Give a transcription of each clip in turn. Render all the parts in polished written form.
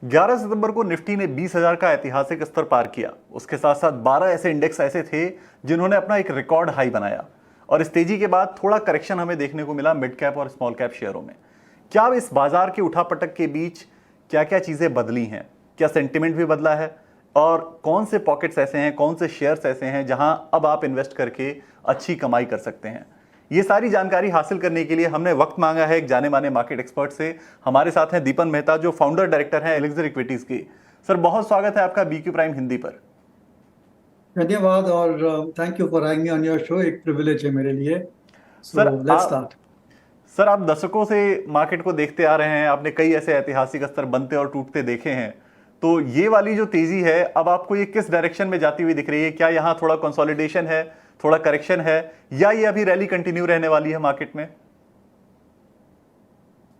11 सितंबर को निफ्टी ने 20,000 का ऐतिहासिक स्तर पार किया। उसके साथ साथ 12 ऐसे इंडेक्स ऐसे थे जिन्होंने अपना एक रिकॉर्ड हाई बनाया। और इस तेजी के बाद थोड़ा करेक्शन हमें देखने को मिला मिड कैप और स्मॉल कैप शेयरों में। क्या अब इस बाजार के उठापटक के बीच क्या क्या चीजें बदली हैं? क्या सेंटिमेंट भी बदला है? और कौन से पॉकेट्स ऐसे हैं, कौन से शेयर्स ऐसे हैं जहां अब आप इन्वेस्ट करके अच्छी कमाई कर सकते हैं? ये सारी जानकारी हासिल करने के लिए हमने वक्त मांगा है एक जाने माने मार्केट एक्सपर्ट से। हमारे साथ हैं दीपन मेहता, जो फाउंडर डायरेक्टर हैं एलिक्सर इक्विटीज के। सर, बहुत स्वागत है आपका बीक्यू प्राइम हिंदी पर। धन्यवाद और thank you for having me on your show. एक प्रिविलेज है मेरे लिए। सर सो लेट्स आप स्टार्ट। सर आप दशकों से मार्केट को देखते आ रहे हैं, आपने कई ऐसे ऐतिहासिक स्तर बनते और टूटते देखे हैं। तो ये वाली जो तेजी है, अब आपको ये किस डायरेक्शन में जाती हुई दिख रही है? क्या यहाँ थोड़ा कंसोलिडेशन है, थोड़ा करेक्शन है, या ये अभी रैली कंटिन्यू रहने वाली है मार्केट में?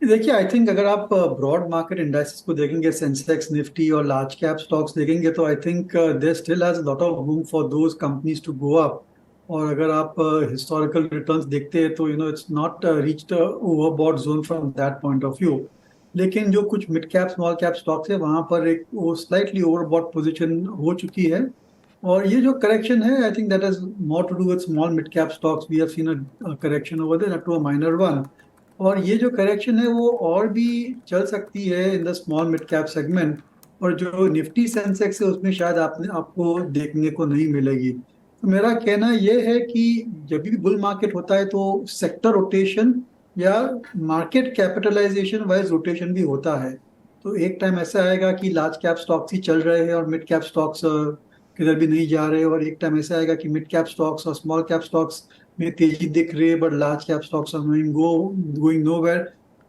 देखिए, आई थिंक अगर आप ब्रॉड मार्केट इंडाइसेस को देखेंगे, सेंसेक्स, निफ्टी और लार्ज कैप स्टॉक्स देखेंगे, तो I think there still has lot of room for those companies to go up. और अगर आप हिस्टोरिकल रिटर्न्स देखते हैं तो it's not reached overbought zone from that point of view. लेकिन जो कुछ mid cap small cap stocks है वहां पर एक वो स्लाइटली ओवरबॉट पोजीशन हो चुकी है। और ये जो करेक्शन है, I think that is more to do with small mid cap stocks. We have seen a correction over there to a minor one. और ये जो करेक्शन है वो और भी चल सकती है in the small mid cap segment. और जो निफ्टी सेंसेक्स है उसमें शायद आपको देखने को नहीं मिलेगी। तो मेरा कहना ये है कि जब भी बुल मार्केट होता है तो सेक्टर रोटेशन या मार्केट कैपिटलाइजेशन वाइज रोटेशन भी होता है। तो एक टाइम ऐसा आएगा कि लार्ज कैप स्टॉक्स ही चल रहे हैं और मिड कैप स्टॉक्स किधर भी नहीं जा रहे। और एक टाइम ऐसा आएगा कि मिड कैप स्टॉक्स और स्मॉल कैप स्टॉक्स में तेजी दिख रही है but large cap stocks are going nowhere.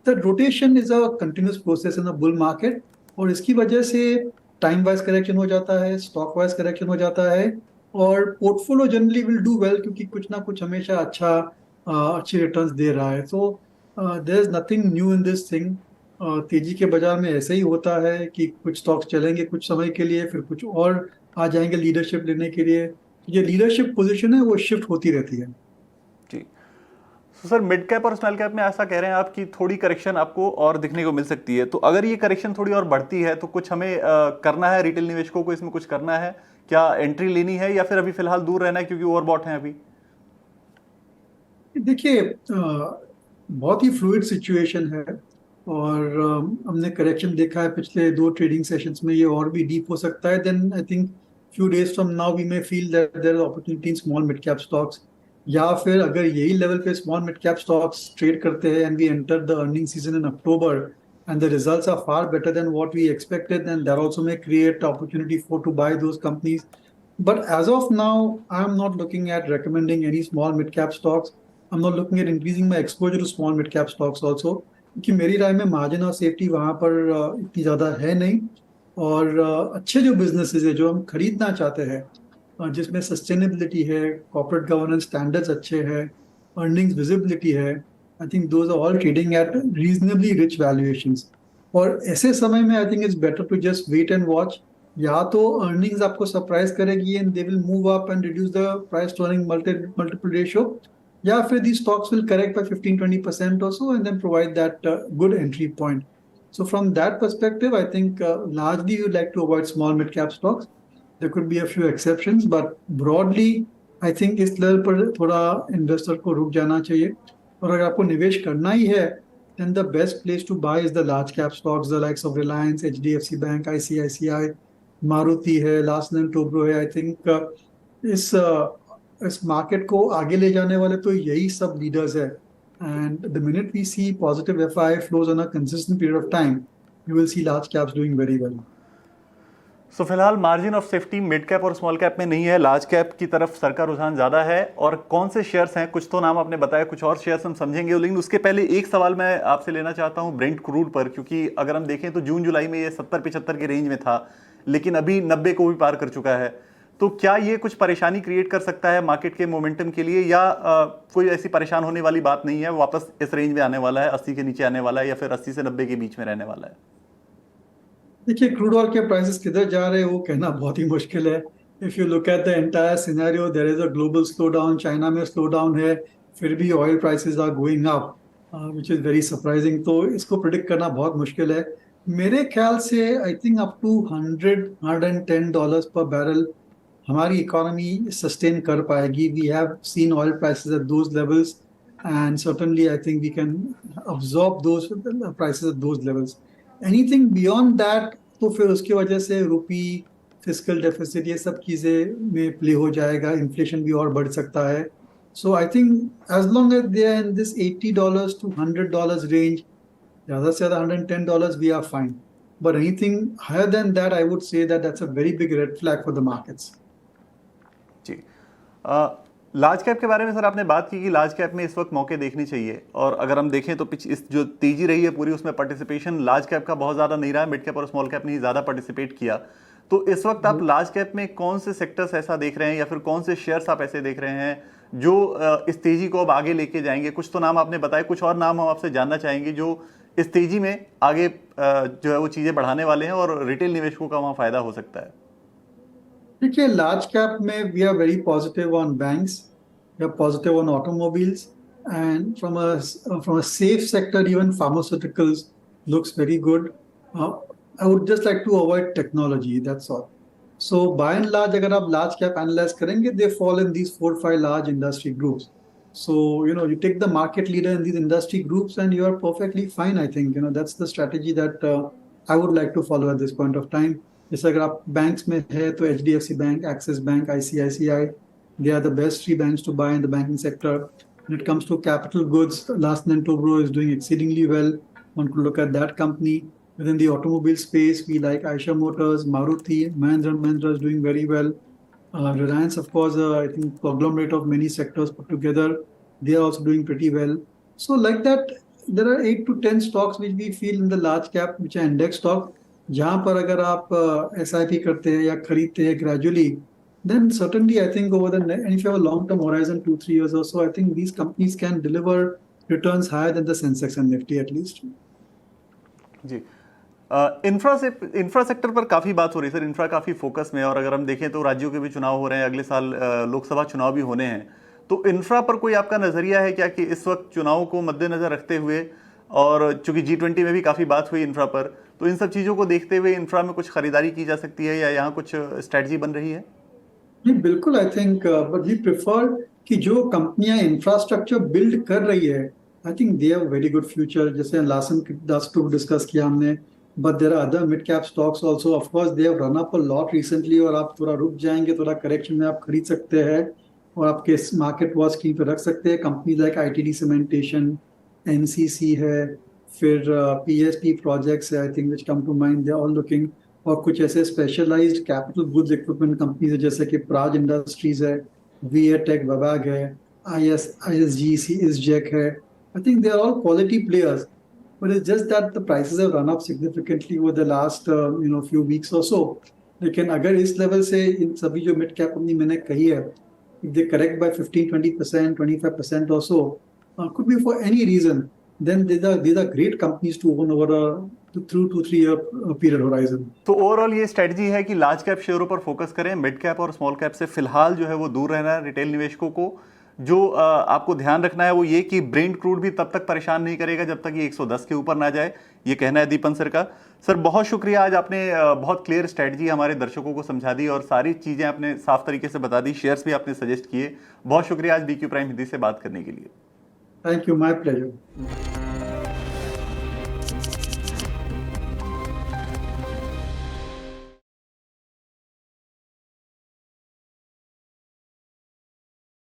The rotation is a continuous process in a bull market. और इसकी वजह से टाइम वाइज करेक्शन हो जाता है, स्टॉक वाइज करेक्शन हो जाता है। और portfolio generally will do well क्योंकि कुछ ना कुछ हमेशा अच्छी रिटर्न्स दे रहा है। तो there is nothing new in this thing. तेजी के बाजार में ऐसे ही होता है कि कुछ स्टॉक्स चलेंगे कुछ समय के लिए, फिर कुछ और आ जाएंगे लीडरशिप लेने के लिए। ये लीडरशिप पोजीशन है वो शिफ्ट होती रहती है। जी। तो सर, मिड कैप और स्मॉल कैप में ऐसा कह रहे हैं आप कि थोड़ी करेक्शन आपको और दिखने को मिल सकती है। तो अगर ये करेक्शन थोड़ी और बढ़ती है तो कुछ हमें करना है, रिटेल निवेशकों को इसमें कुछ करना है? क्या एंट्री लेनी है, या फिर अभी फिलहाल दूर रहना है क्योंकि ओवरबॉट है अभी? देखिए, बहुत ही फ्लूइड सिचुएशन है। और हमने करेक्शन देखा है पिछले दो ट्रेडिंग सेशंस में, ये और भी डीप हो सकता है। Then I think few days from now we may feel that there is opportunity in small mid cap stocks. या फिर अगर यही लेवल पे small mid cap stocks trade करते हैं and we enter the earning season in October and the results are far better than what we expected, then that also may create opportunity for to buy those companies. But as of now, I'm not looking at recommending any small mid cap stocks. I'm not looking at increasing my exposure to small mid cap stocks also, क्योंकि मेरी राय में margin और safety वहां पर इतनी ज्यादा है नहीं। और अच्छे जो बिजनेसेस है जो हम खरीदना चाहते हैं, जिसमें सस्टेनेबिलिटी है, कॉर्पोरेट गवर्नेंस स्टैंडर्ड्स अच्छे हैं, अर्निंग्स विजिबिलिटी है, I think those are all trading at reasonably rich valuations. और ऐसे समय में I think it's better to just wait and watch. या तो अर्निंग्स आपको सरप्राइज करेगी and they will move up and reduce the price to earning multiple ratio, या फिर the stocks will correct by 15-20% or so and then provide that good entry point. So from that perspective, I think largely you like to avoid small mid cap stocks. There could be a few exceptions, but broadly I think इस level पर थोड़ा investor को रुक जाना चाहिए। और अगर आपको निवेश करना ही है, then the best place to buy is the large cap stocks, the likes of Reliance, HDFC Bank, ICICI, Maruti है, लार्सन एंड टोब्रो है। आई थिंक इस मार्केट को आगे ले जाने वाले तो यही सब लीडर्स है। And the minute we see positive FI flows on a consistent period of time, you will see large caps doing very well. So फिलहाल margin of safety mid cap और स्मॉल कैप में नहीं है, large cap की तरफ sir का रुझान ज्यादा है। और कौन से शेयर्स हैं, कुछ तो नाम आपने बताया, कुछ और शेयर्स हम समझेंगे, लेकिन उसके पहले एक सवाल मैं आपसे लेना चाहता हूं ब्रेंट क्रूड पर। क्योंकि अगर हम देखें तो जून जुलाई में ये 70-75 के रेंज में था, लेकिन अभी 90 को भी पार कर चुका है। तो क्या ये कुछ परेशानी क्रिएट कर सकता है मार्केट के मोमेंटम के लिए, या कोई ऐसी परेशान होने वाली बात नहीं है, वापस इस रेंज में आने वाला है, 80 के नीचे आने वाला है, या फिर 80 से 90 के बीच में रहने वाला है? देखिए, क्रूड ऑयल के प्राइसेस किधर जा रहे हैं वो कहना बहुत ही मुश्किल है। If you look at the entire scenario, there is a global slow down, China में स्लो डाउन है, फिर भी oil prices are going up, which is very surprising. तो इसको प्रिडिक्ट करना बहुत मुश्किल है। मेरे ख्याल से I think up to 110 dollars पर बैरल हमारी इकोनॉमी सस्टेन कर पाएगी. We have seen oil prices at those levels and certainly I think we can absorb those prices at those levels. Anything beyond that तो फिर उसकी वजह से रुपी, fiscal deficit, ये सब चीजें में प्ले हो जाएगा, इन्फ्लेशन भी और बढ़ सकता है. So I think as long as they are in this $80 to $100 range, ज़्यादा से ज़्यादा $110, we are fine. But anything higher than that, I would say that that's a very big red flag for the markets. जी, large cap के बारे में sir आपने बात की कि लार्ज कैप में इस वक्त मौके देखने चाहिए, और अगर हम देखें तो इस जो तेजी रही है पूरी, उसमें पार्टिसिपेशन लार्ज कैप का बहुत ज़्यादा नहीं रहा है, मिड कैप और स्मॉल कैप ने ही ज़्यादा पार्टिसिपेट किया. तो इस वक्त आप लार्ज कैप में कौन से सेक्टर्स ऐसा देख रहे हैं या फिर कौन से शेयर्स आप ऐसे देख रहे हैं जो इस तेजी को अब आगे लेके जाएंगे? कुछ तो नाम आपने बताए, कुछ और नाम हम आपसे जानना चाहेंगे जो इस तेजी में आगे जो है वो चीज़ें बढ़ाने वाले हैं और रिटेल निवेशकों का वहाँ फायदा हो सकता है. देखिए, लार्ज कैप में we are very positive on banks, we are positive on automobiles, and from a safe sector even pharmaceuticals looks very good. I would just like to avoid technology, that's all. So by and large, अगर आप large cap analyze करेंगे, they fall in these 4 or 5 large industry groups. So, you take the market leader in these industry groups and you are perfectly fine, I think. That's the strategy that I would like to follow at this point of time. जैसे अगर आप banks में है तो HDFC Bank, Axis Bank, ICICI, they are the best 3 banks to buy in the banking sector. When it comes to capital goods, Larsen & Toubro is doing exceedingly well. One could look at that company. Within the automobile space, we like Eicher Motors, Maruti, Mahindra is doing very well. Reliance, of course, I think conglomerate of many sectors put together, they are also doing pretty well. So like that, there are 8 to 10 stocks which we feel in the large cap, which are index stock. जहाँ पर अगर आप SIP करते हैं या खरीदते हैं gradually, then certainly I think and if you have a long-term horizon, 2-3 years or so, I think these companies can deliver returns higher than the Sensex and Nifty at least. जी, infra sector पर काफ़ी बात हो रही है sir. Infra काफ़ी focus में है, और अगर हम देखें तो राज्यों के भी चुनाव हो रहे हैं, अगले साल लोकसभा चुनाव भी होने हैं. तो इंफ्रा पर कोई आपका नज़रिया है क्या कि इस वक्त चुनाव को मद्देनज़र रखते हुए, और चूंकि G20 में भी काफ़ी बात हुई इंफ्रा पर, तो इन सब चीज़ों को देखते हुए इंफ्रा में कुछ खरीदारी की जा सकती है या यहाँ कुछ स्ट्रैटेजी बन रही है? नहीं, बिल्कुल. I think but we prefer कि जो कंपनियां इंफ्रास्ट्रक्चर बिल्ड कर रही है, I think they have very good future. जैसे लार्सन दास टू डिस्कस किया हमने, but there are other mid cap stocks also. Of course they have run up a lot recently, और आप थोड़ा रुक जाएंगे, थोड़ा करेक्शन में आप खरीद सकते हैं और आपके मार्केट वॉच स्क्रीन पे रख सकते हैं. Company like ITD cementation, NCC है, फिर PSP प्रोजेक्ट्स है, I think which come to mind. They are all looking. और कुछ ऐसे specialised capital goods equipment companies है जैसे कि प्राज इंडस्ट्रीज है, VATech, वबाग है, ISGC, ISJEC है. I think they are all quality players, but it's just that the prices have run up significantly over the last few weeks or so. लेकिन अगर इस level से इन सभी जो मिड कैप कंपनी मैंने कही है, if they correct by 15-20%, 25% or so, could be for any reason, then these are great companies to own over a 2 to 3 year period horizon. तो ओवरऑल ये स्ट्रेटजी है कि लार्ज कैप शेयरों पर focus करें, मिड कैप और small cap से फिलहाल जो है वो दूर रहना है रिटेल निवेशकों को. जो आपको ध्यान रखना है वो ये कि ब्रेंट क्रूड भी तब तक परेशान नहीं करेगा जब तक ये 110 के ऊपर ना जाए. ये कहना है दीपन सर का. सर बहुत शुक्रिया, आज आपने बहुत क्लियर स्ट्रेटजी हमारे दर्शकों को समझा दी और सारी चीज़ें आपने साफ तरीके से बता दी, शेयर्स भी आपने सजेस्ट किए. बहुत शुक्रिया आज BQ प्राइम हिंदी से बात करने के लिए. Thank you, my pleasure.